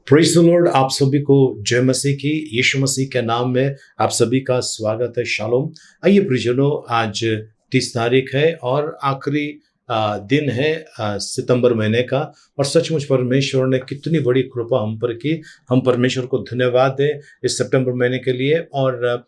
Praise the Lord. आप सभी को जय मसीह की, यीशु मसीह के नाम में आप सभी का स्वागत है। शालोम। आइए प्रियजनों, आज 30 तारीख है और आखिरी दिन है सितंबर महीने का। और सचमुच परमेश्वर ने कितनी बड़ी कृपा हम पर की। हम परमेश्वर को धन्यवाद दें इस सितंबर महीने के लिए और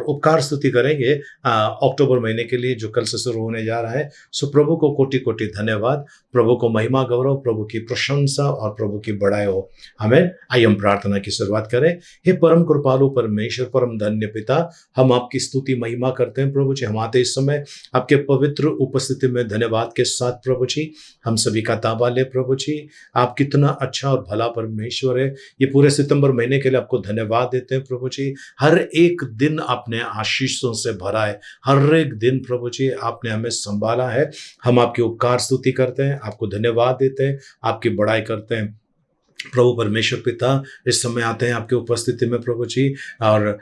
उपकार स्तुति करेंगे अक्टूबर महीने के लिए जो कल से शुरू होने जा रहा है। सो प्रभु को कोटि कोटि धन्यवाद, प्रभु को महिमा गौरव, प्रभु की प्रशंसा और प्रभु की बड़ाई हो। हमें आइए हम प्रार्थना की शुरुआत करें। हे परम कृपालु परमेश्वर, परम धन्य पिता, हम आपकी स्तुति महिमा करते हैं प्रभु जी। हम आते इस समय आपके पवित्र उपस्थिति में धन्यवाद के साथ प्रभु जी। हम सभी का ताबा ले प्रभु जी। आप कितना अच्छा और भला परमेश्वर है। ये पूरे सितंबर महीने के लिए आपको धन्यवाद देते हैं प्रभु जी। हर एक दिन आपने आशीषों से भरा है, हर एक दिन प्रभु जी आपने हमें संभाला है। हम आपकी उपकार स्तुति करते हैं, आपको धन्यवाद देते हैं, आपकी बड़ाई करते हैं प्रभु परमेश्वर पिता। इस समय आते हैं आपकी उपस्थिति में प्रभु जी, और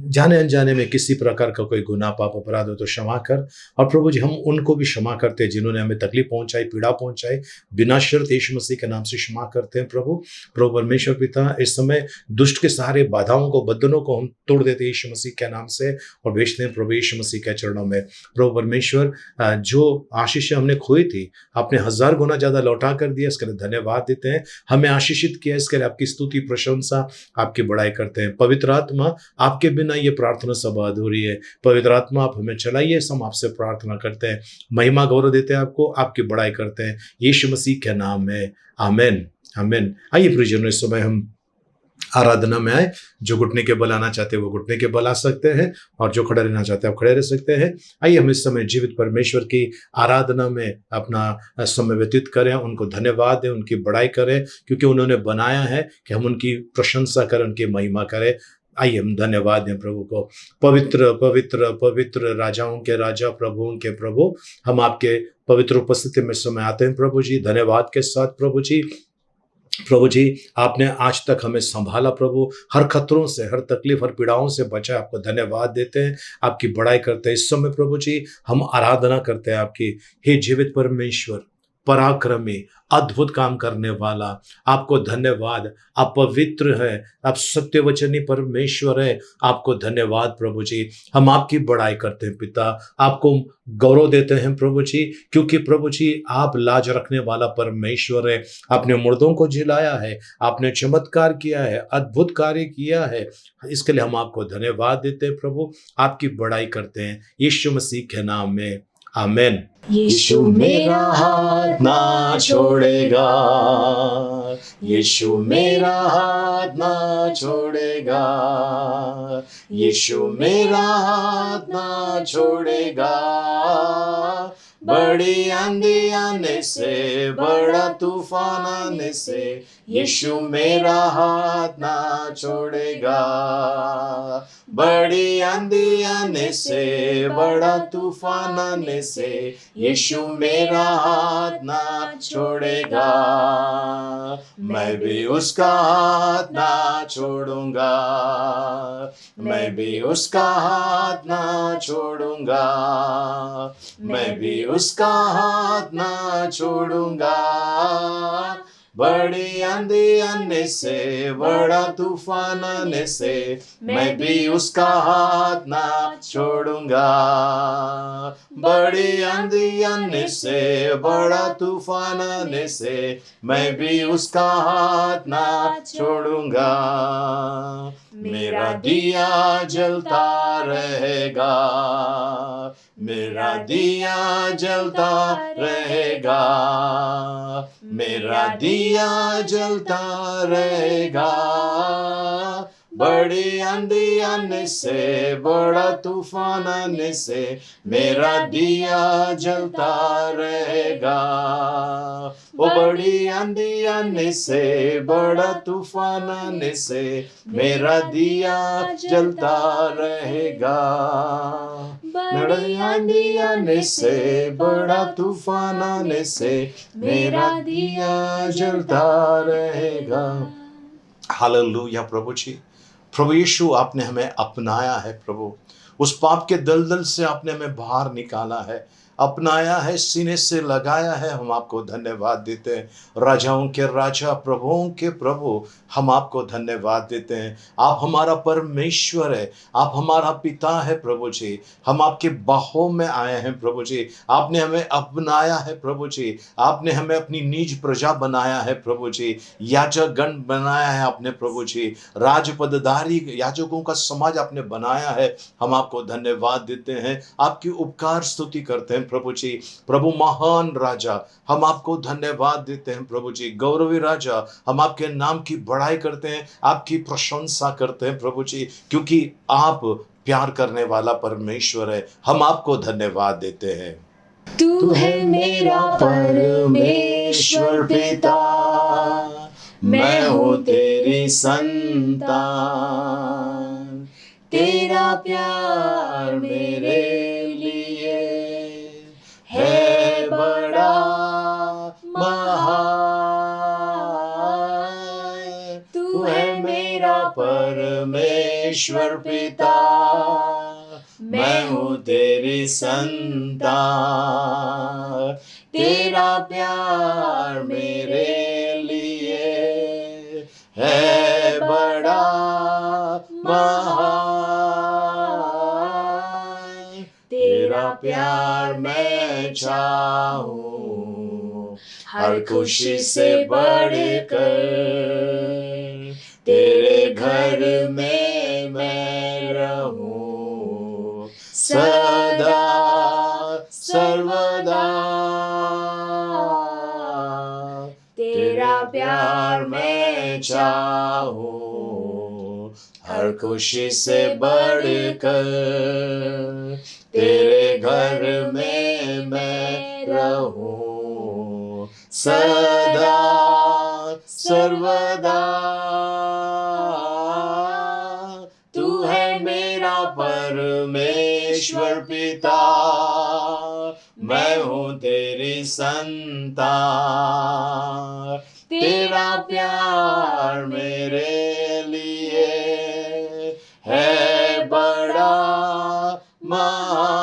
जाने अनजाने में किसी प्रकार का कोई गुनाह पाप अपराध हो तो क्षमा कर। और प्रभु जी हम उनको भी क्षमा करते हैं जिन्होंने हमें तकलीफ पहुंचाई, पीड़ा पहुंचाई, बिना शर्त यीशु मसीह के नाम से क्षमा करते हैं प्रभु। प्रभु परमेश्वर पिता, इस समय दुष्ट के सारे बाधाओं को, बंधनों को हम तोड़ देते हैं यीशु मसीह के नाम से और भेजते हैं प्रभु यीशु मसीह के चरणों में। प्रभु परमेश्वर, जो आशीष हमने खोई थी आपने 1000 गुना ज्यादा लौटा कर दिया, इसके लिए धन्यवाद देते हैं। हमें आशीषित किया, इसके लिए आपकी स्तुति प्रशंसा आपकी बड़ाई करते हैं। पवित्र आत्मा, आपके बिना ये प्रार्थना सभा अधूरी है। पवित्र आत्मा आप हमें चलाइए, हम आपसे प्रार्थना करते हैं, महिमा गौरव देते हैं आपको, आपकी बड़ाई करते हैं यीशु मसीह के नाम में। आमीन आमीन। आइए प्रियजनों, इस समय हम आराधना में आए। जो घुटने के बल आना चाहते हैं वो घुटने के बल आ सकते हैं, और जो खड़े रहना चाहते हैं आप खड़े रह सकते हैं। आइए हम इस समय जीवित परमेश्वर की आराधना में अपना समय व्यतीत करें, उनको धन्यवाद दें, उनकी बड़ाई करें, क्योंकि उन्होंने बनाया है कि हम उनकी प्रशंसा करें, उनकी महिमा करें। आइए हम धन्यवाद दें प्रभु को। पवित्र पवित्र पवित्र, राजाओं के राजा, प्रभुओं के प्रभु, हम आपके पवित्र उपस्थिति में समय आते हैं प्रभु जी, धन्यवाद के साथ प्रभु जी। प्रभु जी आपने आज तक हमें संभाला प्रभु, हर खतरों से, हर तकलीफ, हर पीड़ाओं से बचा। आपको धन्यवाद देते हैं, आपकी बड़ाई करते हैं। इस समय प्रभु जी हम आराधना करते हैं आपकी। हे जीवित परमेश्वर, पराक्रमी, अद्भुत काम करने वाला, आपको धन्यवाद। आप पवित्र है, आप सत्य वचनी परमेश्वर है, आपको धन्यवाद प्रभु जी। हम आपकी बड़ाई करते हैं पिता, आपको गौरव देते हैं प्रभु जी, क्योंकि प्रभु जी आप लाज रखने वाला परमेश्वर है। आपने मुर्दों को जिलाया है, आपने चमत्कार किया है, अद्भुत कार्य किया है, इसके लिए हम आपको धन्यवाद देते हैं प्रभु, आपकी बड़ाई करते हैं यीशु मसीह के नाम में। आमीन। यीशु मेरा हाथ ना छोड़ेगा, यीशु मेरा हाथ ना छोड़ेगा, यीशु मेरा हाथ ना छोड़ेगा। बड़ी आंधी आने से, बड़ा तूफान आने से, यीशु मेरा हाथ ना छोड़ेगा। बड़ी आंधी आने से, बड़ा तूफान आने से, यीशु मेरा हाथ ना छोड़ेगा। मैं भी उसका हाथ ना छोड़ूंगा, मैं भी उसका हाथ ना छोड़ूंगा, मैं भी उसका हाथ ना छोड़ूंगा। बड़ी आंधी आने से, बड़ा तूफान आने से, मैं भी उसका हाथ ना छोड़ूंगा। बड़ी आंधी आने से, बड़ा तूफान आने से, मैं भी उसका हाथ ना छोड़ूंगा। मेरा दिया जलता रहेगा, मेरा दिया जलता रहेगा, मेरा दिया जलता रहेगा। बड़ी आंधी आने से, बड़ा तूफान आने से, मेरा दिया जलता रहेगा। वो बड़ी आंधी आने से, बड़ा तूफान आने से, मेरा दिया जलता रहेगा। बड़ी आंधी आने से, बड़ा तूफान आने से, मेरा दिया जलता रहेगा। हालेलुया प्रभु जी। प्रभु यीशु आपने हमें अपनाया है प्रभु, उस पाप के दलदल से आपने हमें बाहर निकाला है। अपनाया है, सीने से लगाया है, हम आपको धन्यवाद देते हैं। राजाओं के राजा, प्रभुओं के प्रभु, हम आपको धन्यवाद देते हैं। आप हमारा परमेश्वर है, आप हमारा पिता है प्रभु जी। हम आपके बाहों में आए हैं प्रभु जी। आपने हमें अपनाया है प्रभु जी। आपने हमें अपनी निज प्रजा बनाया है प्रभु जी। याजक गण बनाया है आपने प्रभु जी। राजपदधारी याजकों का समाज आपने बनाया है। हम आपको धन्यवाद देते हैं, आपकी उपकार स्तुति करते हैं प्रभु जी। प्रभु महान राजा, हम आपको धन्यवाद देते हैं प्रभु जी। गौरवी राजा, हम आपके नाम की बड़ाई करते हैं, आपकी प्रशंसा करते हैं प्रभु जी, क्योंकि आप प्यार करने वाला परमेश्वर है। हम आपको धन्यवाद देते हैं। तू है मेरा परमेश्वर पिता, मैं हूँ तेरी संतान। तेरा प्यार मेरे लिए है बड़ा महान। तू है मेरा परमेश्वर पिता, मैं हूँ तेरी संतान। तेरा प्यार मेरे लिए है बड़ा महान। तेरा प्यार मैं चाहूँ हर खुशी से बढ़कर। तेरे घर में मैं रहूं सदा सर्वदा। तेरा प्यार मैं चाहूं हर खुशी से बढ़कर। तेरे घर में मैं रहूं सदा सर्वदा। तू है मेरा परमेश्वर पिता, मैं हूँ तेरी संतान। तेरा प्यार मेरे लिए है बड़ा महान।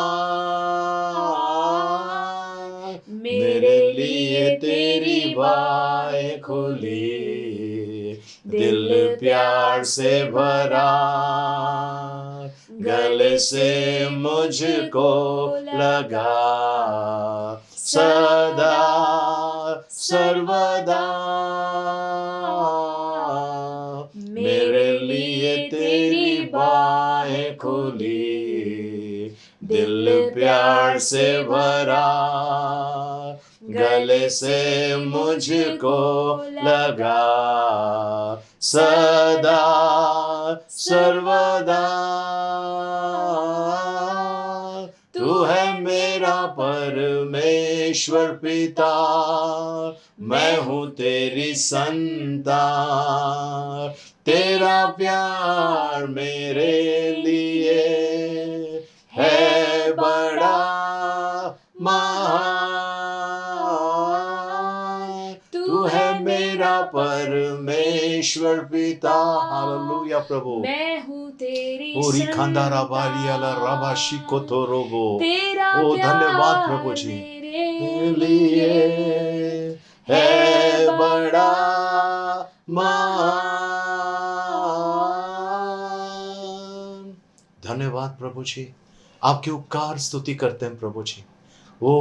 मेरे लिए तेरी बाहें खुली, दिल प्यार से भरा। गले से मुझको लगा सदा सर्वदा। मेरे लिए तेरी बाहें खुली, दिल प्यार से भरा। गले से मुझको लगा सदा सर्वदा। तू है मेरा परमेश्वर पिता, मैं हूँ तेरी संतान। तेरा प्यार मेरे लिए है बड़ा महान। तू है मेरा परमेश्वर पिता। हालेलुया प्रभु। मैं हूँ तेरी ओरी खांदारा बालियाला राबा शिकोतो रोबो। तेरा ओ धन्यवाद प्रभु जी। मेरे लिए है बड़ा महान। धन्यवाद प्रभु जी, आपके उपकार स्तुति करते हैं प्रभु जी। वो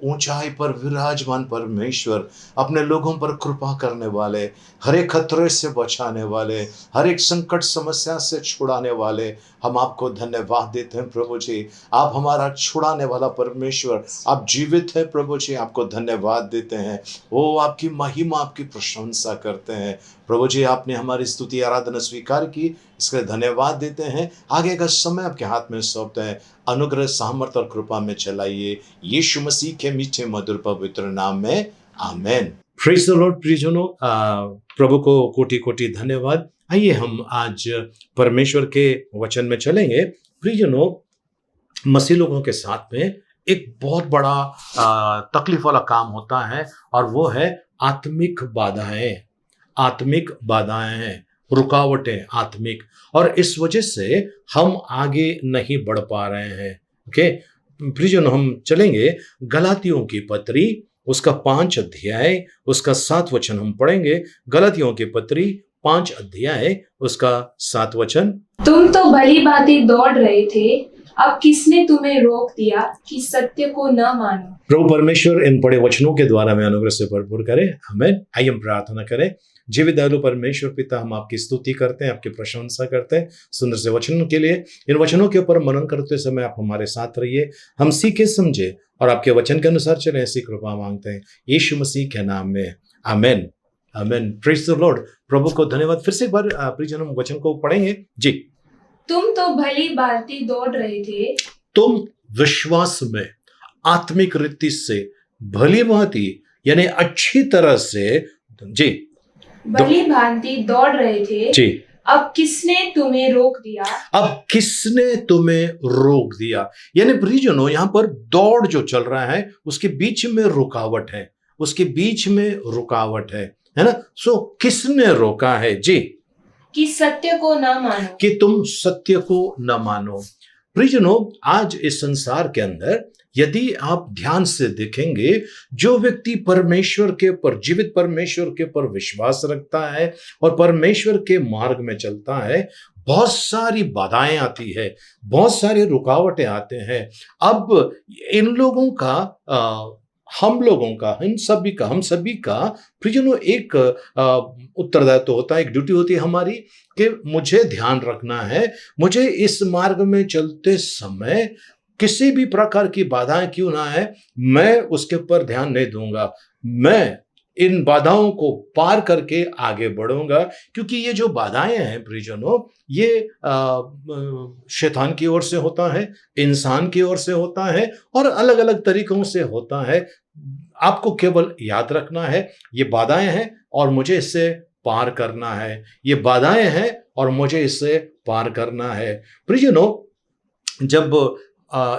ऊंचाई पर विराजमान परमेश्वर, अपने लोगों पर कृपा करने वाले, हर एक खतरे से बचाने वाले, हर एक संकट समस्या से छुड़ाने वाले, हम आपको धन्यवाद देते हैं प्रभु जी। आप हमारा छुड़ाने वाला परमेश्वर, आप जीवित हैं प्रभु जी, आपको धन्यवाद देते हैं। वो आपकी महिमा, आपकी प्रशंसा करते हैं प्रभु जी। आपने हमारी स्तुति आराधना स्वीकार की, इसके लिए धन्यवाद देते हैं। आगे का समय आपके हाथ में सौंपते हैं। अनुग्रह, सामर्थ और कृपा में चलाइए, यीशु मसीह के मीठे मधुर पवित्र नाम में, आमेन। प्रेज़ द लॉर्ड प्रियजनों, प्रभु को कोटि कोटि धन्यवाद। आइए हम आज परमेश्वर के वचन में चलेंगे। प्रियजनों, मसीह लोगों के साथ में एक बहुत बड़ा तकलीफ वाला काम होता है, और वो है आत्मिक बाधाएं। आत्मिक बाधाएं हैं, रुकावटें आत्मिक, और इस वजह से हम आगे नहीं बढ़ पा रहे हैं। ओके, प्रियजनों, हम चलेंगे गलातियों की पत्री, उसका 5 अध्याय, उसका 7 वचन हम पढ़ेंगे। गलातियों की पत्री 5 अध्याय, उसका 7 वचन। तुम तो भली भांति दौड़ रहे थे, अब किसने तुम्हें रोक दिया कि सत्य को न मानो। प्रभु परमेश्वर इन पढ़े वचनों के द्वारा हमें अनुग्रह से भरपूर करे। आमीन। आइए हम प्रार्थना करें। जीवित दयालु परमेश्वर पिता, हम आपकी स्तुति करते हैं, आपकी प्रशंसा करते हैं सुंदर से वचनों के लिए। इन वचनों के ऊपर मनन करते समय आप हमारे साथ रहिए, हम सीखे समझे और आपके वचन के अनुसार चले, ऐसी कृपा मांगते हैं यीशु मसीह के नाम में। आमीन। आमीन। Praise the Lord. प्रभु को धन्यवाद। फिर से एक बार प्रियजनों वचन को पढ़ेंगे जी। तुम तो भली भांति दौड़ रहे थे, तुम विश्वास में आत्मिक रीति से भली भांति यानी अच्छी तरह से जी भली भांति दौड़ रहे थे, जी अब किसने तुम्हें रोक दिया। अब किसने तुम्हें रोक दिया, यानी प्रियजनों यहाँ पर दौड़ जो चल रहा है उसके बीच में रुकावट है, उसके बीच में रुकावट है ना। सो किसने रोका है जी, कि सत्य को न मानो। कि तुम सत्य को न मानो। प्रियजनों, आज इस संसार के अंदर यदि आप ध्यान से देखेंगे, जो व्यक्ति परमेश्वर के ऊपर, जीवित परमेश्वर के ऊपर विश्वास रखता है और परमेश्वर के मार्ग में चलता है, बहुत सारी बाधाएं आती है, बहुत सारे रुकावटें आते हैं। अब इन लोगों का हम लोगों का, हम सभी का प्रियजनों एक उत्तरदायित्व होता है, एक ड्यूटी होती है हमारी कि मुझे ध्यान रखना है, मुझे इस मार्ग में चलते समय किसी भी प्रकार की बाधाएं क्यों ना है, मैं उसके ऊपर ध्यान नहीं दूंगा, मैं इन बाधाओं को पार करके आगे बढ़ूंगा। क्योंकि ये जो बाधाएं हैं प्रियजनों, ये शैतान की ओर से होता है, इंसान की ओर से होता है और अलग अलग तरीकों से होता है। आपको केवल याद रखना है, ये बाधाएं हैं और मुझे इससे पार करना है, ये बाधाएं हैं और मुझे इससे पार करना है। प्रियजनों, जब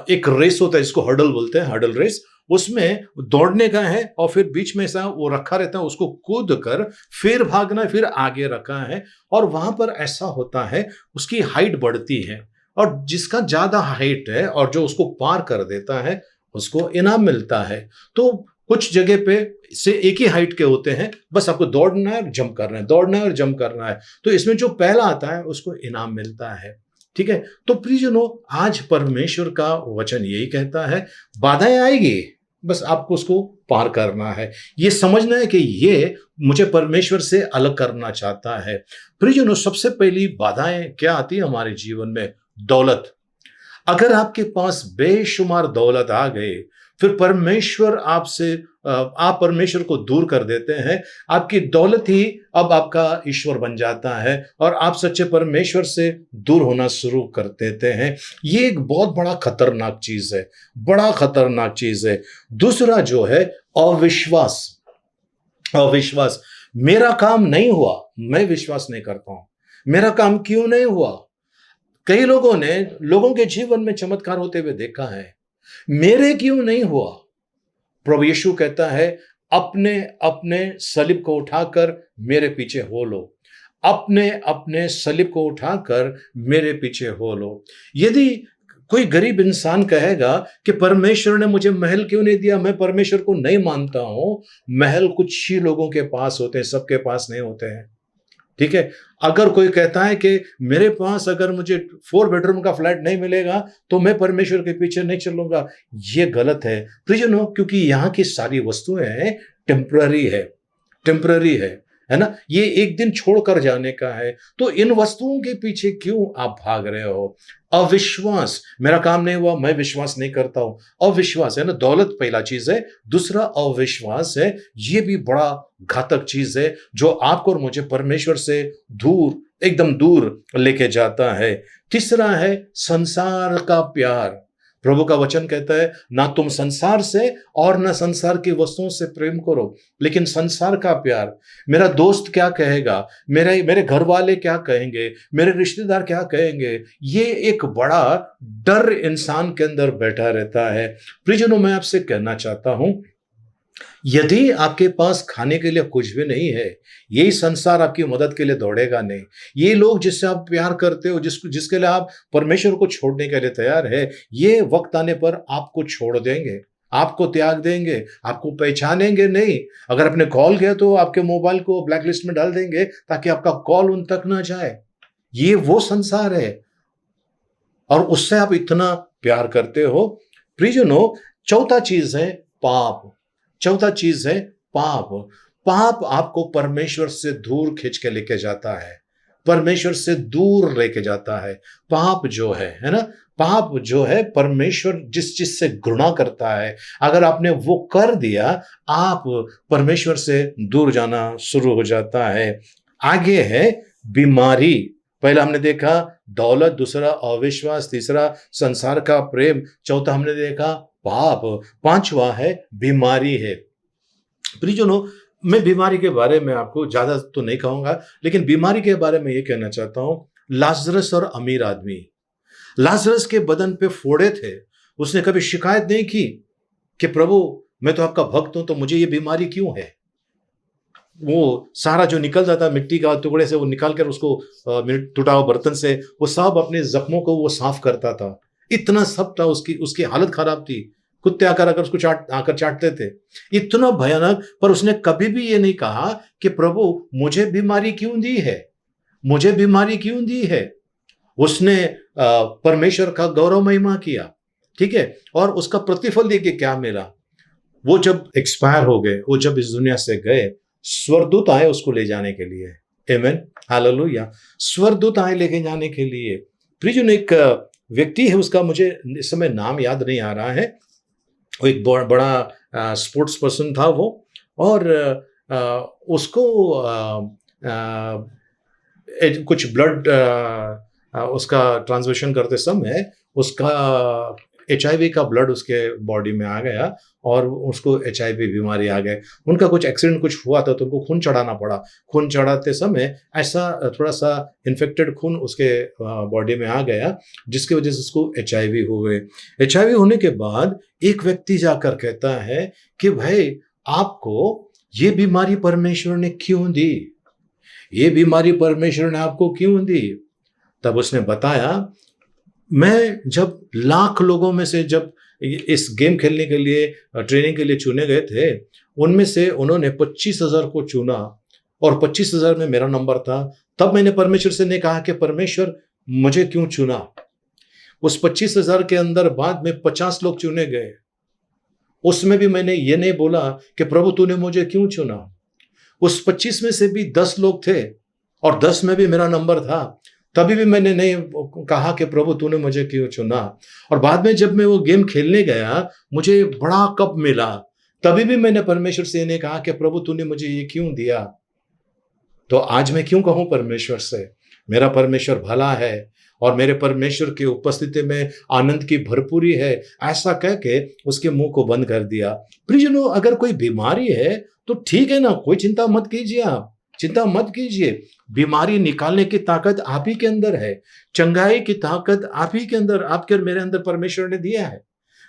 एक रेस होता है जिसको हर्डल बोलते हैं, हर्डल रेस, उसमें दौड़ने का है और फिर बीच में ऐसा वो रखा रहता है, उसको कूद कर फिर भागना है, फिर आगे रखा है और वहां पर ऐसा होता है उसकी हाइट बढ़ती है और जिसका ज्यादा हाइट है और जो उसको पार कर देता है उसको इनाम मिलता है। तो कुछ जगह पे से एक ही हाइट के होते हैं, बस आपको दौड़ना है और जंप करना है, दौड़ना है और जंप करना है, तो इसमें जो पहला आता है उसको इनाम मिलता है। ठीक है, तो प्रियजनों, आज परमेश्वर का वचन यही कहता है, बाधाएं आएगी, बस आपको उसको पार करना है, ये समझना है कि ये मुझे परमेश्वर से अलग करना चाहता है। प्रियजनों, सबसे पहली बाधाएं क्या आती है हमारे जीवन में? दौलत। अगर आपके पास बेशुमार दौलत आ गए, फिर परमेश्वर आपसे, आप परमेश्वर को दूर कर देते हैं, आपकी दौलत ही अब आपका ईश्वर बन जाता है और आप सच्चे परमेश्वर से दूर होना शुरू कर देते हैं। ये एक बहुत बड़ा खतरनाक चीज है, बड़ा खतरनाक चीज है। दूसरा जो है अविश्वास। अविश्वास, मेरा काम नहीं हुआ, मैं विश्वास नहीं करता हूं, मेरा काम क्यों नहीं हुआ। कई लोगों ने लोगों के जीवन में चमत्कार होते हुए देखा है, मेरे क्यों नहीं हुआ। प्रभु यीशु कहता है, अपने अपने सलीब को उठाकर मेरे पीछे हो लो, अपने अपने सलीब को उठाकर मेरे पीछे हो लो। यदि कोई गरीब इंसान कहेगा कि परमेश्वर ने मुझे महल क्यों नहीं दिया, मैं परमेश्वर को नहीं मानता हूं, महल कुछ ही लोगों के पास होते हैं, सबके पास नहीं होते हैं। ठीक है, अगर कोई कहता है कि मेरे पास अगर मुझे 4 बेडरूम का फ्लैट नहीं मिलेगा तो मैं परमेश्वर के पीछे नहीं चलूंगा, ये गलत है प्रियजनों, क्योंकि यहाँ की सारी वस्तुएं टेम्पररी है ना, ये एक दिन छोड़कर जाने का है। तो इन वस्तुओं के पीछे क्यों आप भाग रहे हो? अविश्वास, मेरा काम नहीं हुआ, मैं विश्वास नहीं करता हूं, अविश्वास है ना। दौलत पहला चीज है, दूसरा अविश्वास है, ये भी बड़ा घातक चीज है जो आपको और मुझे परमेश्वर से दूर, एकदम दूर लेके जाता है। तीसरा है संसार का प्यार। प्रभु का वचन कहता है, ना तुम संसार से और ना संसार की वस्तुओं से प्रेम करो, लेकिन संसार का प्यार, मेरा दोस्त क्या कहेगा, मेरे घर वाले क्या कहेंगे, मेरे रिश्तेदार क्या कहेंगे, ये एक बड़ा डर इंसान के अंदर बैठा रहता है। प्रियजनों, मैं आपसे कहना चाहता हूं, यदि आपके पास खाने के लिए कुछ भी नहीं है, यही संसार आपकी मदद के लिए दौड़ेगा नहीं। ये लोग जिससे आप प्यार करते हो, जिसके लिए आप परमेश्वर को छोड़ने के लिए तैयार है, ये वक्त आने पर आपको छोड़ देंगे, आपको त्याग देंगे, आपको पहचानेंगे नहीं। अगर आपने कॉल किया तो आपके मोबाइल को ब्लैक लिस्ट में डाल देंगे ताकि आपका कॉल उन तक ना जाए। ये वो संसार है और उससे आप इतना प्यार करते हो। प्रियजनों, चौथा चीज है पाप। चौथा चीज है पाप। पाप आपको परमेश्वर से दूर खींच के लेके जाता है, परमेश्वर से दूर लेके जाता है। पाप जो है ना, पाप जो है, परमेश्वर जिस चीज से घृणा करता है, अगर आपने वो कर दिया, आप परमेश्वर से दूर जाना शुरू हो जाता है। आगे है बीमारी। पहला हमने देखा दौलत, दूसरा अविश्वास, तीसरा संसार का प्रेम, चौथा हमने देखा पाप, पांचवा है बीमारी है। प्रियजनों, मैं बीमारी के बारे में आपको ज्यादा तो नहीं कहूंगा, लेकिन बीमारी के बारे में ये कहना चाहता हूं। लाजरस और अमीर आदमी, लाजरस के बदन पे फोड़े थे, उसने कभी शिकायत नहीं की कि प्रभु मैं तो आपका भक्त हूं, तो मुझे ये बीमारी क्यों है। वो सारा जो निकलता था मिट्टी का टुकड़े से, वो निकाल कर उसको टूटा हुआ बर्तन से वो सब अपने जख्मों को वो साफ करता था। इतना सब था, उसकी उसकी हालत खराब थी। कुत्ते आकर उसको आकर चाटते थे, इतना भयानक। पर उसने कभी भी ये नहीं कहा कि प्रभु मुझे बीमारी क्यों दी है, मुझे बीमारी क्यों दी है। उसने परमेश्वर का गौरव महिमा किया, ठीक है। और उसका प्रतिफल देखिए क्या मिला। वो जब एक्सपायर हो गए, वो जब इस दुनिया से गए, स्वर्गदूत आए उसको ले जाने के लिए। आमेन, हालेलुया। स्वर्गदूत आए लेके जाने के लिए। प्रियजन, एक व्यक्ति है, उसका मुझे इस समय नाम याद नहीं आ रहा है। वो एक बड़ा स्पोर्ट्स पर्सन था वो, और उसको कुछ ब्लड उसका ट्रांसफ्यूशन करते समय उसका HIV का ब्लड उसके बॉडी में आ गया और उसको HIV बीमारी आ गए। उनका कुछ एक्सीडेंट कुछ हुआ था तो उनको खून चढ़ाना पड़ा। खून चढ़ाते समय ऐसा थोड़ा सा इन्फेक्टेड खून उसके बॉडी में आ गया, जिसकी वजह से उसको HIV हो गए। HIV होने के बाद एक व्यक्ति जाकर कहता है कि भाई आपको ये बीमारी परमेश्वर ने क्यों दी, ये बीमारी परमेश्वर ने आपको क्यों दी। तब उसने बताया, मैं जब लाख लोगों में से जब इस गेम खेलने के लिए ट्रेनिंग के लिए चुने गए थे, उनमें से उन्होंने 25,000 को चुना और 25,000 में मेरा नंबर था। तब मैंने परमेश्वर से ने कहा कि परमेश्वर मुझे क्यों चुना। उस 25,000 के अंदर बाद में 50 लोग चुने गए, उसमें भी मैंने ये नहीं बोला कि प्रभु तूने मुझे क्यों चुना। उस 25 में से भी 10 लोग थे और 10 में भी मेरा नंबर था, तभी भी मैंने नहीं कहा कि प्रभु तूने मुझे क्यों चुना। और बाद में जब मैं वो गेम खेलने गया, मुझे बड़ा कप मिला, तभी भी मैंने परमेश्वर से नहीं कहा कि प्रभु तूने मुझे ये क्यों दिया। तो आज मैं क्यों कहूं परमेश्वर से, मेरा परमेश्वर भला है और मेरे परमेश्वर की उपस्थिति में आनंद की भरपूरी है, ऐसा कह के उसके मुंह को बंद कर दिया। प्रियजनों, अगर कोई बीमारी है तो ठीक है ना, कोई चिंता मत कीजिए, आप चिंता मत कीजिए। बीमारी निकालने की ताकत आप ही के अंदर है, चंगाई की ताकत आप ही के अंदर, आपके और मेरे अंदर परमेश्वर ने दिया है।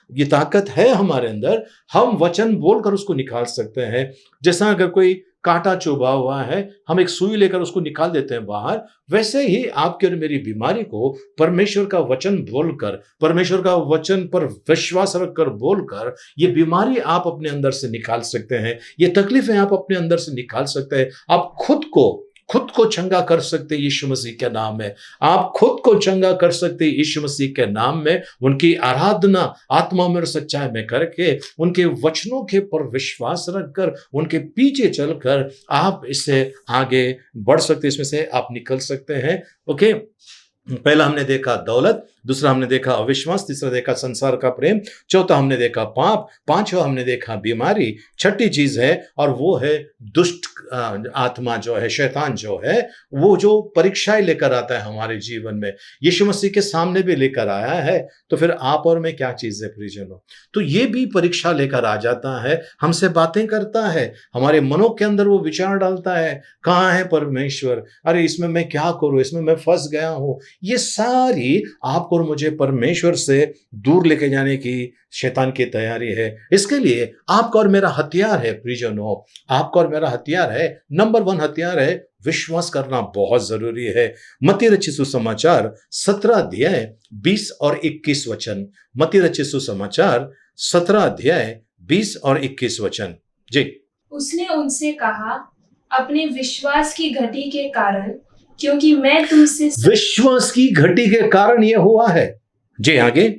ये ताकत है हमारे अंदर, हम वचन बोलकर उसको निकाल सकते हैं। जैसा अगर कोई कांटा चुभा हुआ है, हम एक सुई लेकर उसको निकाल देते हैं बाहर, वैसे ही आपके और मेरी बीमारी को परमेश्वर का वचन बोलकर, परमेश्वर का वचन पर विश्वास रखकर बोलकर, ये बीमारी आप अपने अंदर से निकाल सकते हैं, ये तकलीफें आप अपने अंदर से निकाल सकते हैं। आप खुद को चंगा कर सकते यीशु मसीह के नाम में। आप खुद को चंगा कर सकते यीशु मसीह के नाम में। उनकी आराधना आत्मा में और सच्चाई में करके, उनके वचनों के पर विश्वास रखकर, उनके पीछे चलकर आप इससे आगे बढ़ सकते, इसमें से आप निकल सकते हैं। ओके, पहला हमने देखा दौलत, दूसरा हमने देखा अविश्वास, तीसरा देखा संसार का प्रेम, चौथा हमने देखा पाप, पांचवा हमने देखा बीमारी, छठी चीज है और वो है दुष्ट आत्मा जो है, शैतान जो है, वो जो परीक्षाएं लेकर आता है हमारे जीवन में, यीशु मसीह के सामने भी लेकर आया है। तो फिर आप और मैं क्या चीज है प्रियजनों, तो ये भी परीक्षा लेकर आ जाता है, हमसे बातें करता है, हमारे मनों के अंदर वो विचार डालता है, कहाँ है परमेश्वर, अरे इसमें मैं क्या करूं, इसमें मैं फंस गया हूं। ये सारी आप आपको और मुझे परमेश्वर से दूर लेके जाने की शैतान की तैयारी है। इसके लिए आपका और मेरा हथियार है प्रियजनों, आपका और मेरा हथियार है, नंबर 1 हथियार है विश्वास करना बहुत जरूरी है। मत्ती रचित सुसमाचार 17 अध्याय 20 और 21 वचन। मत्ती रचित सुसमाचार 17 अध्याय 20 और 21 वचन। जी। उसने उनसे कहा, अपने विश्वास की घटी के कारण, क्योंकि मैं तुमसे विश्वास की घटी के कारण यह हुआ है। जी आगे।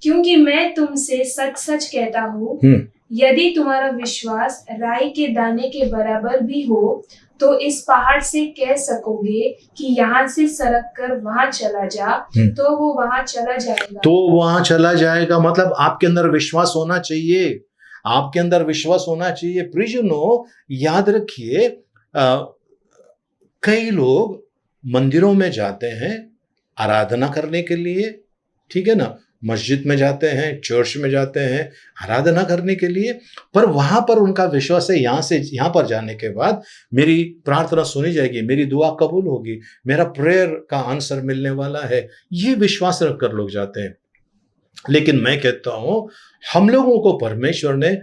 क्योंकि मैं तुमसे सच सच कहता हूँ, यदि तुम्हारा विश्वास राई के दाने के बराबर भी हो तो इस पहाड़ से कह सकोगे कि यहाँ से सरक कर वहां चला जा, तो वो वहां चला जाएगा। तो वहां चला जाएगा मतलब आपके अंदर विश्वास होना चाहिए, आपके अंदर विश्वास होना चाहिए। प्रियजनों याद रखिए, कई लोग मंदिरों में जाते हैं आराधना करने के लिए, ठीक है ना, मस्जिद में जाते हैं, चर्च में जाते हैं आराधना करने के लिए, पर वहां पर उनका विश्वास है यहाँ से यहाँ पर जाने के बाद मेरी प्रार्थना सुनी जाएगी, मेरी दुआ कबूल होगी, मेरा प्रेयर का आंसर मिलने वाला है, ये विश्वास रखकर लोग जाते हैं। लेकिन मैं कहता हूं हम लोगों को परमेश्वर ने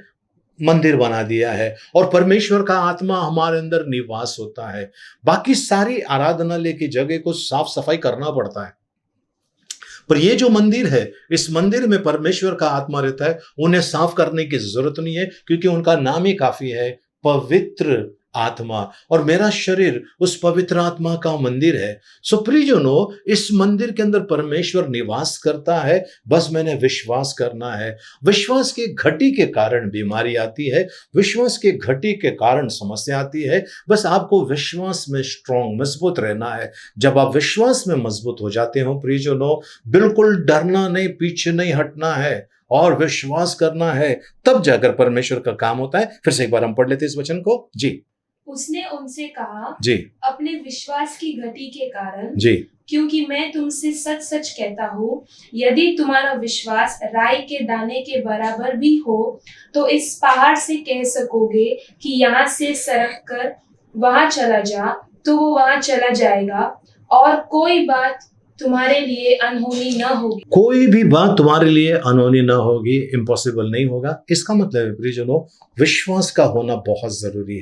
मंदिर बना दिया है और परमेश्वर का आत्मा हमारे अंदर निवास होता है। बाकी सारी आराधनालय की जगह को साफ सफाई करना पड़ता है, पर ये जो मंदिर है, इस मंदिर में परमेश्वर का आत्मा रहता है, उन्हें साफ करने की जरूरत नहीं है, क्योंकि उनका नाम ही काफी है, पवित्र आत्मा, और मेरा शरीर उस पवित्र आत्मा का मंदिर है। सो प्रियजनों, इस मंदिर के अंदर परमेश्वर निवास करता है, बस मैंने विश्वास करना है। विश्वास के घटी के कारण बीमारी आती है, विश्वास के घटी के कारण समस्या आती है, बस आपको विश्वास में स्ट्रांग मजबूत रहना है। जब आप विश्वास में मजबूत हो जाते हो प्रियजनों, बिल्कुल डरना नहीं, पीछे नहीं हटना है और विश्वास करना है, तब जाकर परमेश्वर का काम होता है। फिर से एक बार हम पढ़ लेते इस वचन को। जी। उसने उनसे कहा, जी, अपने विश्वास की घटी के कारण, जी, क्योंकि मैं तुमसे सच सच कहता हूँ, यदि तुम्हारा विश्वास राई के दाने के बराबर भी हो तो इस पहाड़ से कह सकोगे कि यहाँ से सरक कर वहां चला जा, तो वो वहां चला जाएगा, और कोई बात तुम्हारे लिए अनहोनी न होगी। कोई भी बात तुम्हारे लिए अनहोनी ना होगी, इम्पॉसिबल नहीं होगा। इसका मतलब है प्रियजनों, विश्वास का होना बहुत जरूरी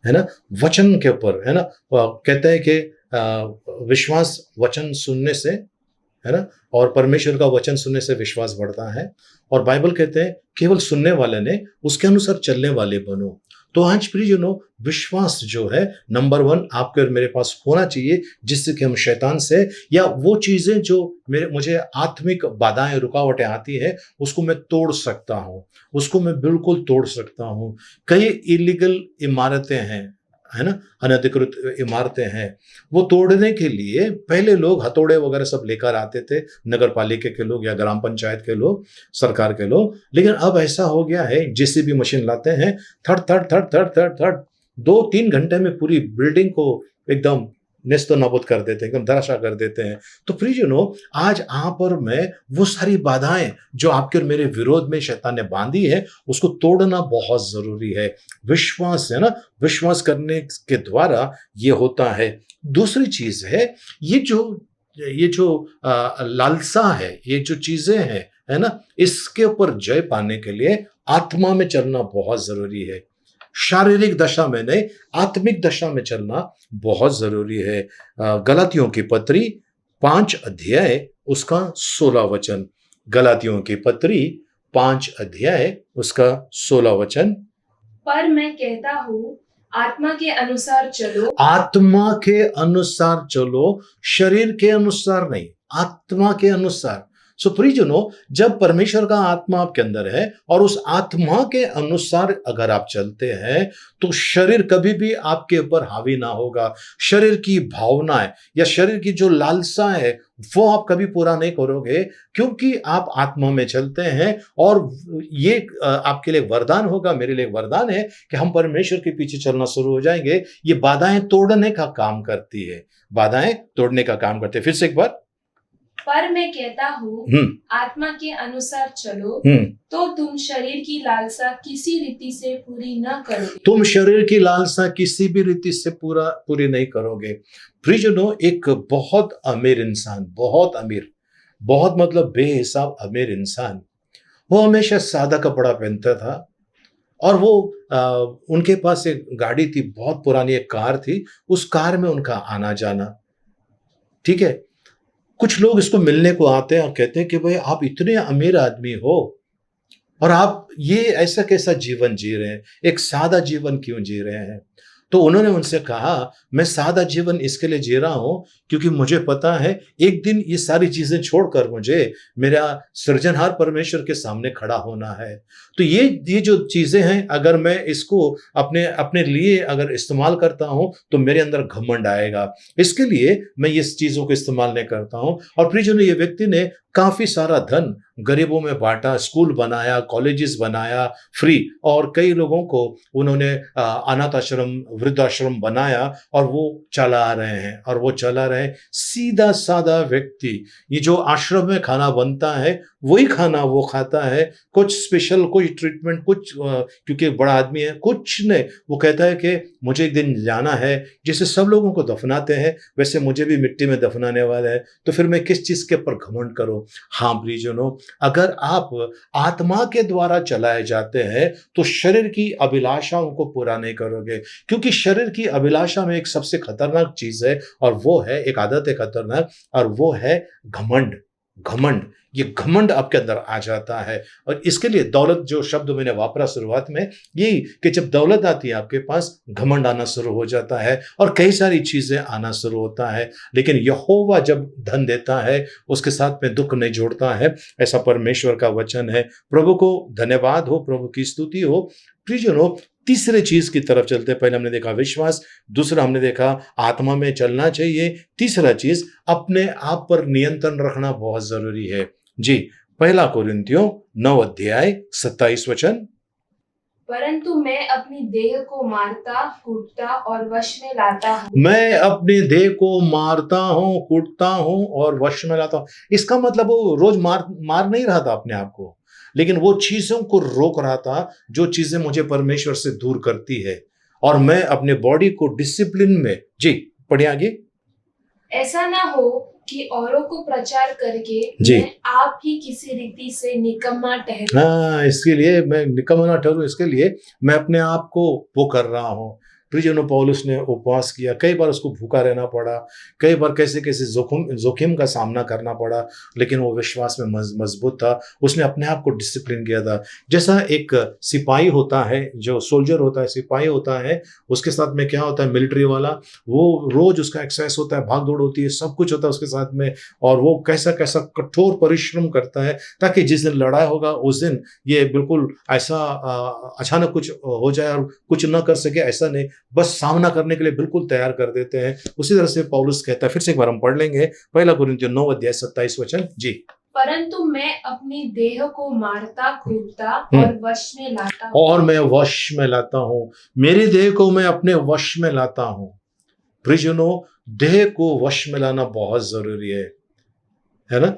है ना, वचन के ऊपर, है ना। कहते हैं कि विश्वास वचन सुनने से, है ना, और परमेश्वर का वचन सुनने से विश्वास बढ़ता है, और बाइबल कहते हैं केवल सुनने वाले ने, उसके अनुसार चलने वाले बनो। तो आज प्रियजनों, विश्वास जो है नंबर 1 आपके और मेरे पास होना चाहिए, जिससे कि हम शैतान से या वो चीजें जो मुझे आत्मिक बाधाएं रुकावटें आती है उसको मैं तोड़ सकता हूं, उसको मैं बिल्कुल तोड़ सकता हूं। कई इलीगल इमारतें हैं, है ना, अनधिकृत इमारतें हैं, वो तोड़ने के लिए पहले लोग हथौड़े वगैरह सब लेकर आते थे, नगर पालिका के लोग या ग्राम पंचायत के लोग, सरकार के लोग। लेकिन अब ऐसा हो गया है, जेसीबी मशीन लाते हैं, थड़ थड़ थड़ थड़ थड़ थड़ 2-3 घंटे में पूरी बिल्डिंग को एकदम नेस्तो नाबूद कर देते हैं, एकदम धराशायी कर देते हैं। तो प्रियजनों, आज यहाँ पर मैं वो सारी बाधाएं जो आपके और मेरे विरोध में शैतान ने बांधी है, उसको तोड़ना बहुत जरूरी है। विश्वास, है ना, विश्वास करने के द्वारा ये होता है। दूसरी चीज है, ये जो लालसा है, ये जो चीजें हैं, है ना, इसके ऊपर जय पाने के लिए आत्मा में चलना बहुत जरूरी है। शारीरिक दशा में नहीं, आत्मिक दशा में चलना बहुत जरूरी है। गलातियों की पत्री 5 अध्याय उसका 16 वचन। गलातियों की पत्री 5 अध्याय उसका 16 वचन। पर मैं कहता हूँ, आत्मा के अनुसार चलो। आत्मा के अनुसार चलो, शरीर के अनुसार नहीं, आत्मा के अनुसार। सो प्रियजनों, जब परमेश्वर का आत्मा आपके अंदर है और उस आत्मा के अनुसार अगर आप चलते हैं, तो शरीर कभी भी आपके ऊपर हावी ना होगा। शरीर की भावनाएं या शरीर की जो लालसा है वो आप कभी पूरा नहीं करोगे, क्योंकि आप आत्मा में चलते हैं। और ये आपके लिए वरदान होगा, मेरे लिए वरदान है कि हम परमेश्वर के पीछे चलना शुरू हो जाएंगे। ये बाधाएं तोड़ने का काम करती है, बाधाएं तोड़ने का काम करते हैं। फिर से एक बार, पर मैं कहता हूँ, आत्मा के अनुसार चलो, तो तुम शरीर की लालसा किसी रीति से पूरी न करोगे। तुम शरीर की लालसा किसी भी रीति से पूरी नहीं करोगे। प्रियजनों, एक बहुत अमीर इंसान, बहुत अमीर, बहुत मतलब बेहिसाब अमीर इंसान, वो हमेशा सादा कपड़ा पहनता था और वो उनके पास एक गाड़ी थी, बहुत पुरानी एक कार थी, उस कार में उनका आना-जाना, ठीक है? कुछ लोग इसको मिलने को आते हैं और कहते हैं कि भाई आप इतने अमीर आदमी हो और आप ये ऐसा कैसा जीवन जी रहे हैं? एक सादा जीवन क्यों जी रहे हैं? तो उन्होंने उनसे कहा, मैं सादा जीवन इसके लिए जी रहा हूँ क्योंकि मुझे पता है एक दिन ये सारी चीज़ें छोड़कर मुझे मेरा सृजनहार परमेश्वर के सामने खड़ा होना है। तो ये जो चीज़ें हैं, अगर मैं इसको अपने अपने लिए अगर इस्तेमाल करता हूँ, तो मेरे अंदर घमंड आएगा। इसके लिए मैं ये चीज़ों को इस्तेमाल नहीं करता हूँ। और प्रियजनों, ये व्यक्ति ने काफ़ी सारा धन गरीबों में बाँटा, स्कूल बनाया, कॉलेजेस बनाया फ्री, और कई लोगों को उन्होंने अनाथ आश्रम, वृद्धाश्रम बनाया और वो चला रहे हैं, और वो चला रहे हैं। सीधा-सादा व्यक्ति, ये जो आश्रम में खाना बनता है, वही खाना वो खाता है। कुछ स्पेशल, कोई ट्रीटमेंट, कुछ क्योंकि बड़ा आदमी है, कुछ नहीं। वो कहता है कि मुझे एक दिन जाना है, जैसे सब लोगों को दफनाते हैं, वैसे मुझे भी मिट्टी में दफनाने वाला है, तो फिर मैं किस चीज़ के ऊपर घमंड करूँ? हाँ प्रियजनों, अगर आप आत्मा के द्वारा चलाए जाते हैं, तो शरीर की अभिलाषाओं को पूरा नहीं करोगे, क्योंकि शरीर की अभिलाषा में एक सबसे खतरनाक चीज़ है, और वो है, एक आदत है खतरनाक, और वो है घमंड। घमंड, ये घमंड आपके अंदर आ जाता है। और इसके लिए दौलत, जो शब्द मैंने वापरा शुरुआत में, यही कि जब दौलत आती है आपके पास, घमंड आना शुरू हो जाता है और कई सारी चीजें आना शुरू होता है। लेकिन यहोवा जब धन देता है, उसके साथ में दुख नहीं जोड़ता है, ऐसा परमेश्वर का वचन है। प्रभु को धन्यवाद हो, प्रभु की स्तुति हो। प्रियजनों, तीसरे चीज की तरफ चलते हैं। पहले हमने देखा विश्वास, दूसरा हमने देखा आत्मा में चलना चाहिए, तीसरा चीज अपने आप पर नियंत्रण रखना बहुत जरूरी है। जी, पहला कोरिन्थियों 9 अध्याय 27 वचन। परंतु मैं अपनी देह को मारता, कूटता और वश में लाता हूँ। मैं अपनी देह को मारता हूँ, कूटता हूँ और वश में लाता हूँ। इसका मतलब वो रोज मार नहीं रहा था अपने आप को, लेकिन वो चीजों को रोक रहा था जो चीजें मुझे परमेश्वर से दूर करती है, और मैं अपने बॉडी को डिसिप्लिन में। जी, पढ़िए आगे। ऐसा ना हो कि औरों को प्रचार करके जी। मैं आप ही किसी रीति से निकम्मा ठहरूं। हाँ, इसके लिए मैं निकम्मा ना ठहरूं, इसके लिए मैं अपने आप को वो कर रहा हूँ। प्रियजनों, पौलुस ने उपवास किया, कई बार उसको भूखा रहना पड़ा, कई बार कैसे कैसे जोखिम का सामना करना पड़ा, लेकिन वो विश्वास में मजबूत था। उसने अपने आप को डिसिप्लिन किया था। जैसा एक सिपाही होता है, जो सोल्जर होता है, सिपाही होता है, उसके साथ में क्या होता है, मिलिट्री वाला, वो रोज उसका एक्सरसाइज होता है, भाग दौड़ होती है, सब कुछ होता है उसके साथ में, और वो कैसा कैसा कठोर परिश्रम करता है, ताकि जिस दिन लड़ाई होगा उस दिन ये बिल्कुल ऐसा अचानक कुछ हो जाए और कुछ न कर सके, ऐसा नहीं, बस सामना करने के लिए बिल्कुल तैयार कर देते हैं। उसी तरह से पौलुस कहता है, फिर से एक बार हम पढ़ लेंगे, पहला कोरिन्थियों 9 अध्याय 27 वचन। जी, परंतु मैं अपनी देह को मारता, कूटता और वश में लाता हूँ। और मैं वश में लाता हूँ, मेरी देह को मैं अपने वश में लाता हूँ। प्रियजनों, देह को वश में लाना बहुत जरूरी है ना?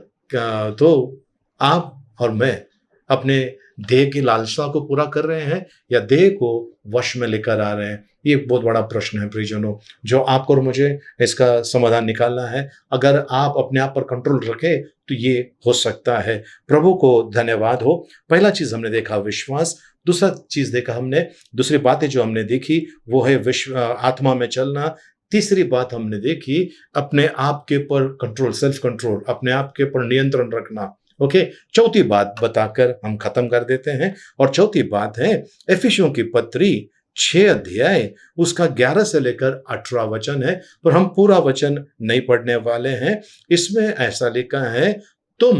तो आप और मैं अपने देह की लालसा को पूरा कर रहे हैं या देह को वश में लेकर आ रहे हैं? ये एक बहुत बड़ा प्रश्न है प्रियजनों, जो आपको और मुझे इसका समाधान निकालना है। अगर आप अपने आप पर कंट्रोल रखें तो ये हो सकता है। प्रभु को धन्यवाद हो। पहला चीज हमने देखा विश्वास, दूसरा चीज देखा हमने, दूसरी बातें जो हमने देखी वो है आत्मा में चलना। तीसरी बात हमने देखी अपने आप के ऊपर कंट्रोल, सेल्फ कंट्रोल, अपने आप के ऊपर नियंत्रण रखना। ओके, चौथी बात बताकर हम खत्म कर देते हैं, और चौथी बात है इफिसियों की पत्री 6 अध्याय उसका 11 से लेकर 18 वचन है, पर हम पूरा वचन नहीं पढ़ने वाले हैं। इसमें ऐसा लिखा है, तुम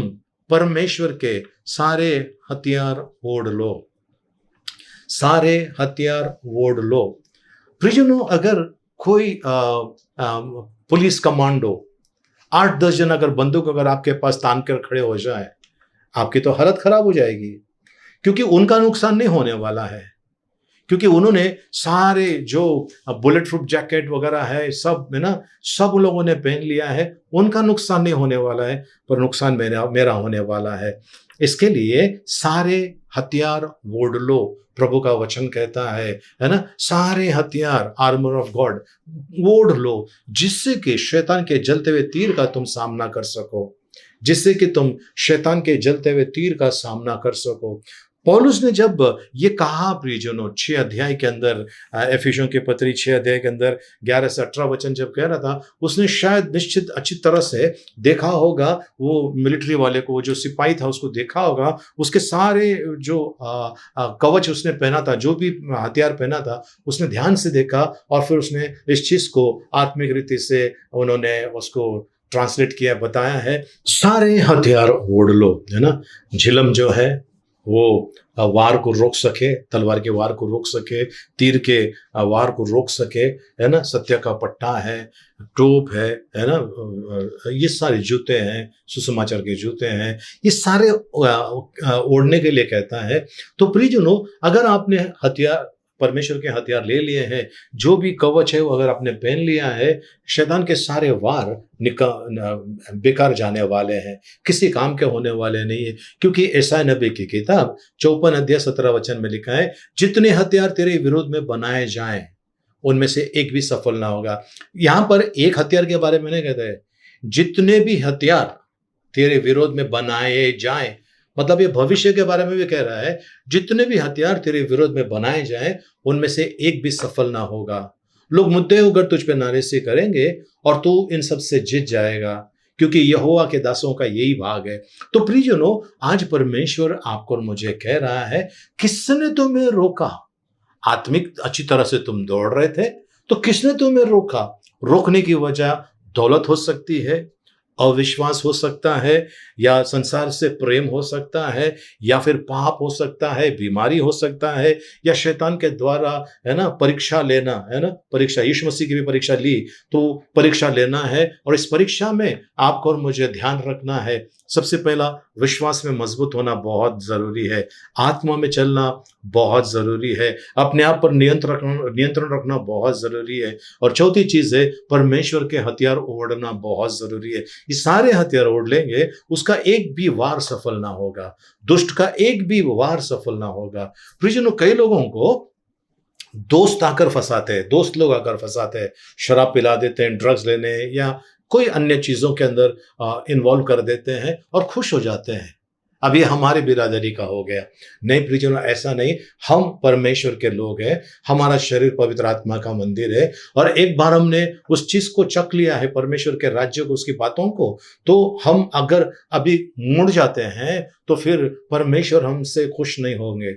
परमेश्वर के सारे हथियार ओढ़ लो, सारे हथियार ओढ़ लो। प्रियजनों, अगर कोई पुलिस कमांडो 8-10 जन अगर बंदूक अगर आपके पास तान कर खड़े हो जाए, आपकी तो हालत खराब हो जाएगी, क्योंकि उनका नुकसान नहीं होने वाला है, क्योंकि उन्होंने सारे जो बुलेट प्रूफ जैकेट वगैरह है सब है ना, सब लोगों ने पहन लिया है, उनका नुकसान नहीं होने वाला है, पर नुकसान मेरा होने वाला है। इसके लिए सारे हथियार ओढ़ लो, प्रभु का वचन कहता है ना, सारे हथियार, आर्मर ऑफ गॉड ओढ़ लो, जिससे कि शैतान के जलते हुए तीर का तुम सामना कर सको। जिससे कि तुम शैतान के जलते हुए तीर का सामना कर सको। पौलुस ने जब ये कहा प्रियजनों 6 अध्याय के अंदर, एफिसियों की पत्री 6 अध्याय के अंदर 11 से 18 वचन जब कह रहा था, उसने शायद निश्चित अच्छी तरह से देखा होगा, वो मिलिट्री वाले को, वो जो सिपाही था उसको देखा होगा, उसके सारे जो कवच उसने पहना था, जो भी हथियार पहना था, उसने ध्यान से देखा और फिर उसने इस चीज को आत्मिक रीति से उन्होंने उसको ट्रांसलेट किया, बताया है, सारे हथियार ओढ़ लो, है ना। झिलम जो है वो वार को रोक सके, तलवार के वार को रोक सके, तीर के वार को रोक सके, है ना। सत्य का पट्टा है, टोप है ना, ये सारे जूते हैं, सुसमाचार के जूते हैं, ये सारे ओढ़ने के लिए कहता है। तो प्रियजनों, अगर आपने हथियार, परमेश्वर के हथियार ले लिए हैं, जो भी कवच है वो अगर आपने पहन लिया है, शैतान के सारे वार बेकार जाने वाले हैं, किसी काम के होने वाले नहीं है। क्योंकि यशायाह नबी की किताब 54 अध्याय 17 वचन में लिखा है, जितने हथियार तेरे विरोध में बनाए जाएं उनमें से एक भी सफल ना होगा। यहां पर एक हथियार के बारे में नहीं कहता है, जितने भी हथियार तेरे विरोध में बनाए जाएं, मतलब ये भविष्य के बारे में भी कह रहा है, जितने भी हथियार तेरे विरोध में बनाए जाएं उनमें से एक भी सफल ना होगा। लोग मुद्दे होकर तुझ पे नारेसी करेंगे और तू इन सब से जीत जाएगा, क्योंकि यहोवा के दासों का यही भाग है। तो प्रियजनों, आज परमेश्वर आपको और मुझे कह रहा है, किसने तुम्हें रोका? आत्मिक अच्छी तरह से तुम दौड़ रहे थे, तो किसने तुम्हें रोका? रोकने की वजह दौलत हो सकती है, अविश्वास हो सकता है, या संसार से प्रेम हो सकता है, या फिर पाप हो सकता है, बीमारी हो सकता है, या शैतान के द्वारा, है ना, परीक्षा लेना, है ना, परीक्षा, यीशु मसीह की भी परीक्षा ली, तो परीक्षा लेना है। और इस परीक्षा में आपको और मुझे ध्यान रखना है, सबसे पहला विश्वास में मजबूत होना बहुत जरूरी है, आत्मा में चलना बहुत जरूरी है, अपने आप पर नियंत्रण रखना बहुत जरूरी है, और चौथी चीज है परमेश्वर के हथियार ओढ़ना बहुत जरूरी है। ये सारे हथियार ओढ़ लेंगे, उसका एक भी वार सफल ना होगा, दुष्ट का एक भी वार सफल ना होगा। प्रियजनों, कई लोगों को दोस्त आकर फंसाते हैं, दोस्त लोग आकर फंसाते हैं, शराब पिला देते हैं, ड्रग्स लेने या कोई अन्य चीजों के अंदर इन्वॉल्व कर देते हैं और खुश हो जाते हैं। अब ये हमारे बिरादरी का हो गया। नहीं प्रियजनों, ऐसा नहीं, हम परमेश्वर के लोग हैं, हमारा शरीर पवित्र आत्मा का मंदिर है, और एक बार हमने उस चीज को चख लिया है, परमेश्वर के राज्य को, उसकी बातों को, तो हम अगर अभी मुड़ जाते हैं तो फिर परमेश्वर हमसे खुश नहीं होंगे,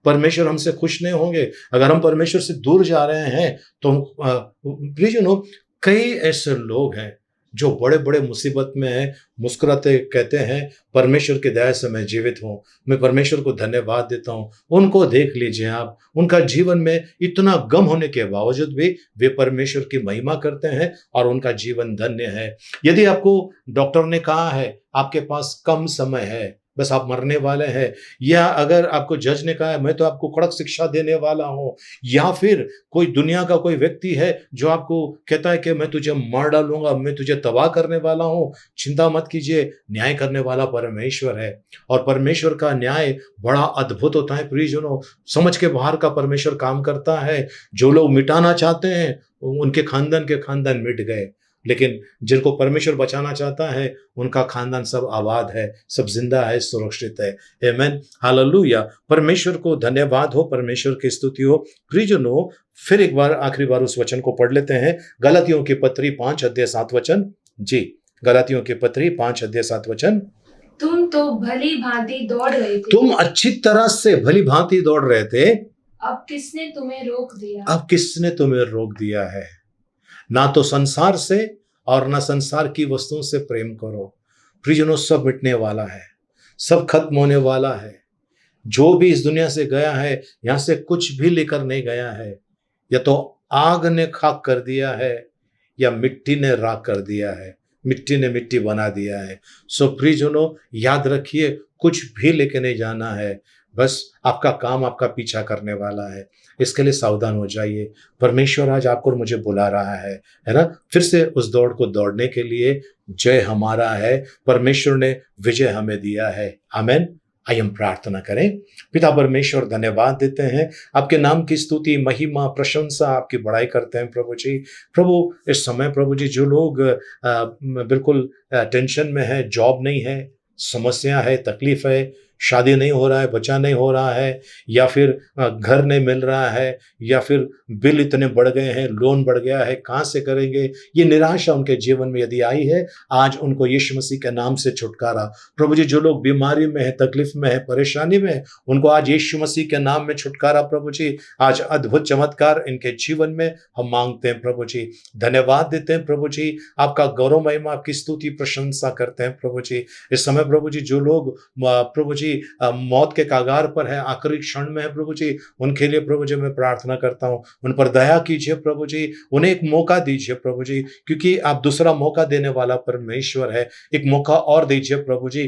परमेश्वर हमसे खुश नहीं होंगे। अगर हम परमेश्वर से दूर जा रहे हैं तो प्रियजनों, कई ऐसे लोग हैं जो बड़े बड़े मुसीबत में हैं, मुस्कुराते कहते हैं, परमेश्वर के दया से मैं जीवित हूँ, मैं परमेश्वर को धन्यवाद देता हूँ। उनको देख लीजिए आप, उनका जीवन में इतना गम होने के बावजूद भी वे परमेश्वर की महिमा करते हैं और उनका जीवन धन्य है। यदि आपको डॉक्टर ने कहा है आपके पास कम समय है, बस आप मरने वाले हैं, या अगर आपको जज ने कहा है मैं तो आपको कड़क शिक्षा देने वाला हूं, या फिर कोई दुनिया का कोई व्यक्ति है जो आपको कहता है कि मैं तुझे मार डालूंगा, मैं तुझे तबाह करने वाला हूं, चिंता मत कीजिए, न्याय करने वाला परमेश्वर है। और परमेश्वर का न्याय बड़ा अद्भुत होता है प्रियजनों, समझ के बाहर का परमेश्वर काम करता है। जो लोग मिटाना चाहते हैं उनके खानदान के खानदान मिट गए, लेकिन जिनको परमेश्वर बचाना चाहता है उनका खानदान सब आबाद है, सब जिंदा है, सुरक्षित है। आमीन, हालेलुया। परमेश्वर को धन्यवाद हो, परमेश्वर की स्तुति हो। प्रियजनों, फिर एक बार आखिरी बार उस वचन को पढ़ लेते हैं, गलातियों की पत्री 5 अध्याय 7 वचन। जी, गलातियों की पत्री 5 अध्याय 7 वचन। तुम तो भली भांति दौड़ रहे थे, तुम अच्छी तरह से भली भांति दौड़ रहे थे, अब किसने तुम्हें रोक दिया? अब किसने तुम्हें रोक दिया है? ना तो संसार से और ना संसार की वस्तुओं से प्रेम करो। प्रियजनों, सब मिटने वाला है, सब खत्म होने वाला है। जो भी इस दुनिया से गया है, यहां से कुछ भी लेकर नहीं गया है, या तो आग ने खाक कर दिया है या मिट्टी ने राख कर दिया है, मिट्टी ने मिट्टी बना दिया है। सो प्रियजनों, याद रखिए, कुछ भी लेके नहीं जाना है, बस आपका काम आपका पीछा करने वाला है। इसके लिए सावधान हो जाइए। परमेश्वर आज आपको और मुझे बुला रहा है ना, फिर से उस दौड़ को दौड़ने के लिए। जय हमारा है, परमेश्वर ने विजय हमें दिया है। आमीन। आइए हम प्रार्थना करें। पिता परमेश्वर, धन्यवाद देते हैं, आपके नाम की स्तुति, महिमा, प्रशंसा, आपकी बड़ाई करते हैं प्रभु जी। प्रभु, इस समय प्रभु जी जो लोग बिल्कुल टेंशन में है, जॉब नहीं है, समस्या है, तकलीफ है, शादी नहीं हो रहा है, बच्चा नहीं हो रहा है, या फिर घर नहीं मिल रहा है, या फिर बिल इतने बढ़ गए हैं, लोन बढ़ गया है, कहाँ से करेंगे, ये निराशा उनके जीवन में यदि आई है, आज उनको यीशु मसीह के नाम से छुटकारा। प्रभु जी, जो लोग बीमारी में है, तकलीफ में है, परेशानी में है, उनको आज यीशु मसीह के नाम में छुटकारा प्रभु जी। आज अद्भुत चमत्कार इनके जीवन में हम मांगते हैं प्रभु जी। धन्यवाद देते हैं प्रभु जी, आपका गौरव महिमा, आपकी स्तुति प्रशंसा करते हैं प्रभु जी। इस समय प्रभु जी जो लोग प्रभु जी मौत के कागार पर है, आखिरी क्षण में है प्रभु जी, उनके लिए प्रभु जी मैं प्रार्थना करता हूं, उन पर दया कीजिए प्रभु जी, उन्हें एक मौका दीजिए प्रभु जी, क्योंकि आप दूसरा मौका देने वाला परमेश्वर है। एक मौका और दीजिए प्रभु जी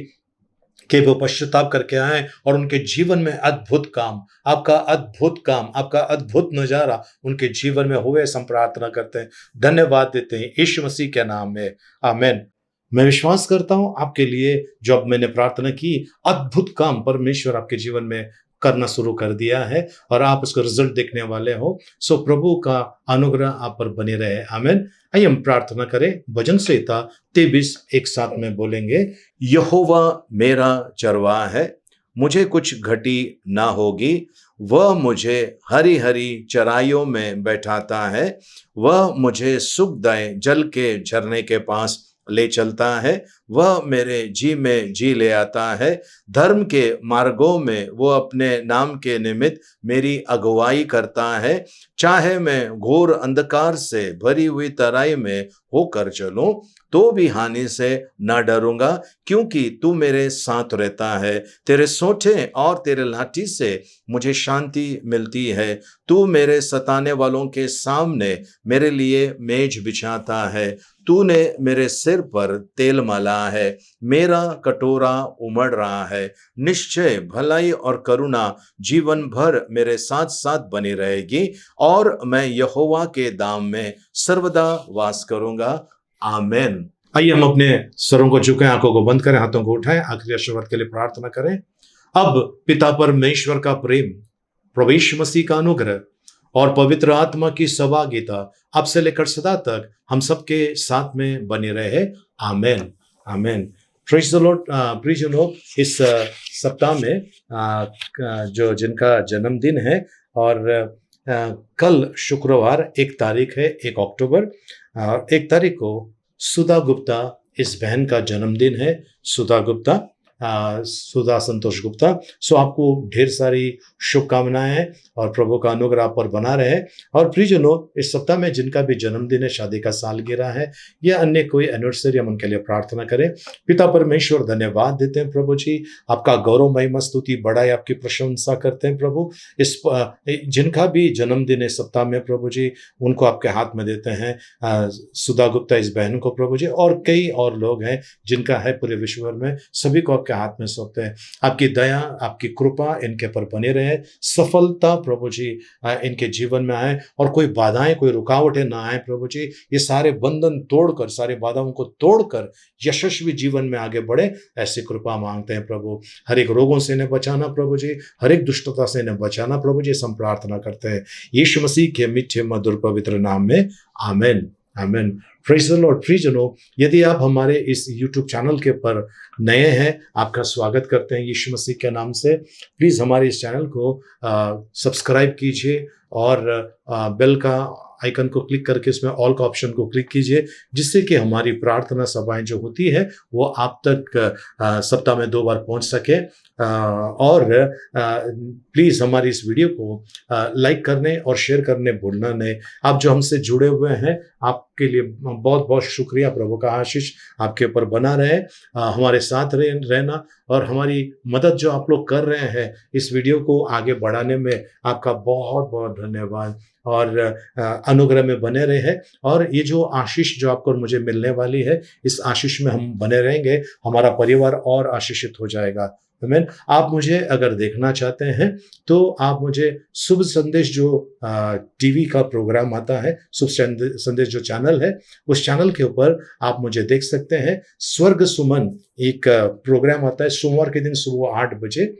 कि वो पश्चाताप करके आए और उनके जीवन में अद्भुत काम, आपका अद्भुत नजारा उनके जीवन में हुए, हम प्रार्थना करते हैं, धन्यवाद देते हैं यीशु मसीह के नाम में, आमीन। मैं विश्वास करता हूं आपके लिए जो अब मैंने प्रार्थना की, अद्भुत काम परमेश्वर आपके जीवन में करना शुरू कर दिया है और आप उसका रिजल्ट देखने वाले हो। सो प्रभु का अनुग्रह आप पर बने रहे, आमीन। आइए हम प्रार्थना करें। भजन संहिता 23 एक साथ में बोलेंगे। यहोवा मेरा चरवाहा है, मुझे कुछ घटी ना होगी। वह मुझे हरी हरी चराइयों में बैठाता है, वह मुझे सुखदायक जल के झरने के पास ले चलता है। वह मेरे जी में जी ले आता है। धर्म के मार्गों में वो अपने नाम के निमित्त मेरी अगुवाई करता है। चाहे मैं घोर अंधकार से भरी हुई तराई में होकर चलूं तो भी हानि से न डरूंगा, क्योंकि तू मेरे साथ रहता है। तेरे सोंठे और तेरे लाठी से मुझे शांति मिलती है। तू मेरे सताने वालों के सामने मेरे लिए मेज बिछाता है। तूने मेरे सिर पर तेल मला है, मेरा कटोरा उमड़ रहा है। निश्चय भलाई और करुणा जीवन भर मेरे साथ साथ बनी रहेगी और मैं यहोवा के धाम में सर्वदा वास करूंगा, आमीन। आइए हम अपने सरों को झुकाएं, आंखों को बंद करें, हाथों को उठाएं, आखिरी आशीर्वाद के लिए प्रार्थना करें। अब पिता परमेश्वर का प्रेम, प्रभु यीशु मसीह का अनुग्रह और पवित्र आत्मा की सहभागिता अब से लेकर सदा तक हम सबके साथ में बने रहे, आमीन, आमीन। Praise the Lord. प्रिय लोग, इस सप्ताह में जो जिनका जन्मदिन है, और कल शुक्रवार 1 तारीख है, 1 अक्टूबर, 1 तारीख को सुधा गुप्ता, इस बहन का जन्मदिन है, सुधा गुप्ता, सुधा संतोष गुप्ता। सो आपको ढेर सारी शुभकामनाएं हैं और प्रभु का अनुग्रह आप पर बना रहे। और प्रियजनों, इस सप्ताह में जिनका भी जन्मदिन है, शादी का सालगिरह है या अन्य कोई एनिवर्सरी, हम उनके लिए प्रार्थना करें। पिता परमेश्वर, धन्यवाद देते हैं प्रभु जी, आपका गौरव महिमा स्तुति बड़ाई, आपकी प्रशंसा करते हैं प्रभु। इस जिनका भी जन्मदिन है सप्ताह में प्रभु जी, उनको आपके हाथ में देते हैं। सुधा गुप्ता, इस बहन को प्रभु जी, और कई और लोग हैं जिनका है पूरे विश्व भर में, सभी को आपके हाथ में सौंपते हैं। आपकी दया, आपकी कृपा इनके पर बने रहे, सफलता प्रभु जी इनके जीवन में आए और कोई बाधाएं, कोई रुकावटें ना आए प्रभु जी। ये सारे बंधन तोड़कर, सारे बाधाओं को तोड़कर यशस्वी जीवन में आगे बढ़े, ऐसी कृपा मांगते हैं प्रभु। हर एक रोगों से इन्हें बचाना प्रभु जी, हर एक दुष्टता से इन्हें बचाना प्रभु जी, हम प्रार्थना करते हैं यीशु मसीह के मीठे मधुर पवित्र नाम में, आमीन, आमीन। Praise the Lord. प्रियजनों, यदि आप हमारे इस YouTube चैनल के पर नए हैं, आपका स्वागत करते हैं यीशु मसीह के नाम से। प्लीज़ हमारे इस चैनल को सब्सक्राइब कीजिए और बेल का आइकन को क्लिक करके इसमें ऑल का ऑप्शन को क्लिक कीजिए, जिससे कि हमारी प्रार्थना सभाएं जो होती है वो आप तक सप्ताह में 2 बार पहुंच सके। और प्लीज़ हमारी इस वीडियो को लाइक करने और शेयर करने भूलना नहीं। आप जो हमसे जुड़े हुए हैं, आपके लिए बहुत बहुत शुक्रिया। प्रभु का आशीष आपके ऊपर बना रहे, हमारे साथ रहना और हमारी मदद जो आप लोग कर रहे हैं इस वीडियो को आगे बढ़ाने में, आपका बहुत बहुत धन्यवाद। और अनुग्रह में बने रहे, और ये जो आशीष जो आपको और मुझे मिलने वाली है, इस आशीष में हम बने रहेंगे, हमारा परिवार और आशीषित हो जाएगा। आमीन। आप मुझे अगर देखना चाहते हैं तो आप मुझे शुभ संदेश जो टीवी का प्रोग्राम आता है, शुभ संदेश जो चैनल है, उस चैनल के ऊपर आप मुझे देख सकते हैं। स्वर्ग सुमन एक प्रोग्राम आता है सोमवार के दिन सुबह 8 बजे,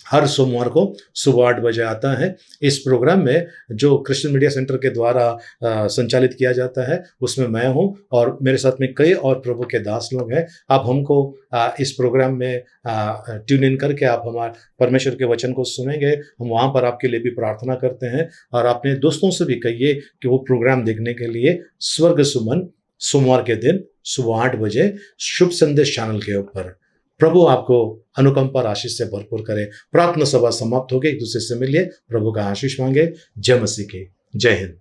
हर सोमवार को सुबह 8 बजे आता है। इस प्रोग्राम में जो क्रिश्चियन मीडिया सेंटर के द्वारा संचालित किया जाता है, उसमें मैं हूं और मेरे साथ में कई और प्रभु के दास लोग हैं। आप हमको इस प्रोग्राम में ट्यून इन करके आप हमारे परमेश्वर के वचन को सुनेंगे। हम वहां पर आपके लिए भी प्रार्थना करते हैं और अपने दोस्तों से भी कहिए कि वो प्रोग्राम देखने के लिए स्वर्ग सुमन सोमवार के दिन सुबह 8 बजे शुभ संदेश चैनल के ऊपर। प्रभु आपको अनुकंपा और आशीष से भरपूर करे। प्रार्थना सभा समाप्त हो गई। एक दूसरे से मिलिए, प्रभु का आशीष मांगे। जय मसीह की। जय हिंद।